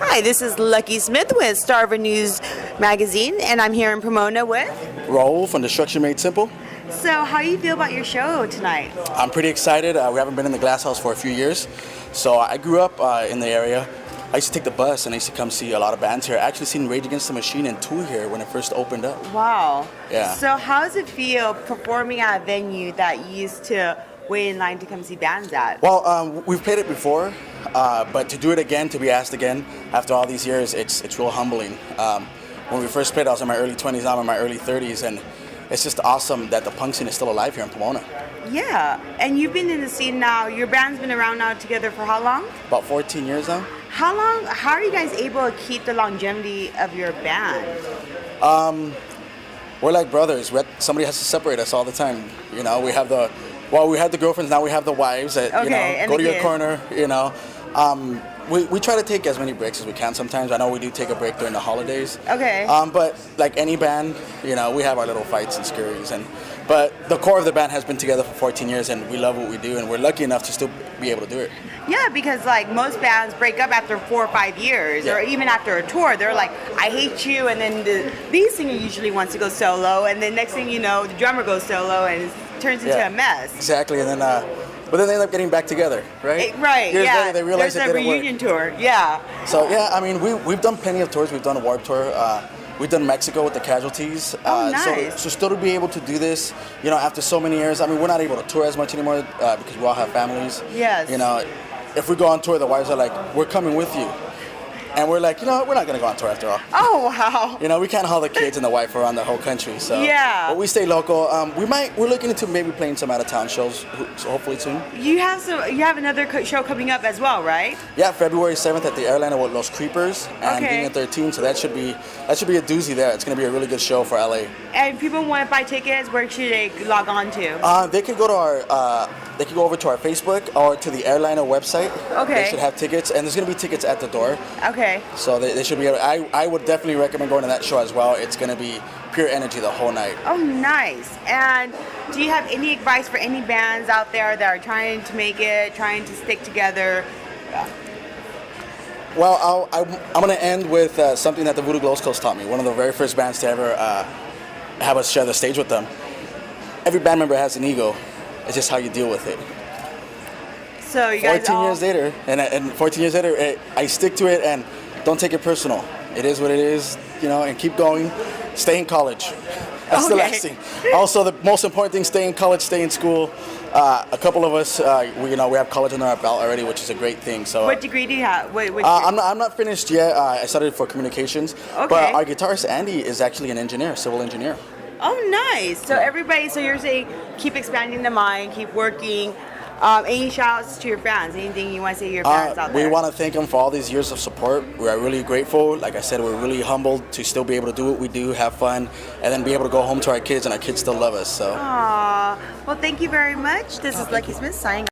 Hi, this is Lucky Smith with Star of News magazine, and I'm here in Pomona with. Raul from Destruction Made Simple. So, how do you feel about your show tonight? I'm pretty excited. We haven't been in the Glasshouse for a few years. So I grew up in the area. I used to take the bus and I used to come see a lot of bands here. I actually seen Rage Against the Machine and Tool here when it first opened up. Wow. Yeah. So how does it feel performing at a venue that you used to wait in line to come see bands at? Well, we've played it before, but to do it again, to be asked again after all these years, it's real humbling. When we first played, I was in my early 20s, now I'm in my early 30s, and it's just awesome that the punk scene is still alive here in Pomona. Yeah, and you've been in the scene now, your band's been around now together for how long? About 14 years now. How are you guys able to keep the longevity of your band? We're like brothers. Somebody has to separate us all the time. You know, we had the girlfriends, now we have the wives that, go to your corner, We try to take as many breaks as we can sometimes. I know we do take a break during the holidays. Okay. But like any band, we have our little fights and scurries. But the core of the band has been together for 14 years, and we love what we do, and we're lucky enough to still be able to do it. Yeah, because like most bands break up after 4 or 5 years, or even after a tour. They're like, I hate you, and then the lead singer usually wants to go solo, and then next thing you know, the drummer goes solo, and it turns into a mess. Exactly, and then but then they end up getting back together, right? Right. Years later, they realize There's it a didn't reunion tour. Yeah. So I mean, we've done plenty of tours. We've done a Warped Tour. We've done Mexico with the Casualties. Oh, nice. So still to be able to do this, after so many years. I mean, we're not able to tour as much anymore because we all have families. Yes. If we go on tour, the wives are like, "We're coming with you," and we're like, we're not gonna go on tour after all. Oh wow. We can't haul the kids and the wife around the whole country. So yeah. But we stay local. We're looking into maybe playing some out of town shows, hopefully soon. You have another show coming up as well, right? Yeah, February 7th at the Airliner with Los Creepers and Being at 13. So that should be a doozy there. It's gonna be a really good show for LA. And if people want to buy tickets, where should they log on to? They can go to our. They can go over to our Facebook or to the Airliner website. Okay. They should have tickets, and there's gonna be tickets at the door. Okay. So they should be able. I would definitely recommend going to that show as well. It's gonna be pure energy the whole night. Oh, nice. And do you have any advice for any bands out there that are trying to make it, trying to stick together? Well, I'm going to end with something that the Voodoo Glow Skulls taught me. One of the very first bands to ever have us share the stage with them. Every band member has an ego. It's just how you deal with it. So you guys 14 years later, and 14 years later, I stick to it and don't take it personal. It is what it is, and keep going. Stay in college. That's the last thing. Also, the most important thing: stay in college, stay in school. A couple of us, we have college under our belt already, which is a great thing. So, what degree do you have? I'm not finished yet. I studied for communications. Okay. But our guitarist Andy is actually an engineer, civil engineer. Oh, nice. So so you're saying keep expanding the mind, keep working. Any shout-outs to your fans? Anything you want to say to your fans out there? We want to thank them for all these years of support. We are really grateful. Like I said, we're really humbled to still be able to do what we do, have fun, and then be able to go home to our kids, and our kids still love us. So. Aww. Well, thank you very much. This is Lucky Smith signing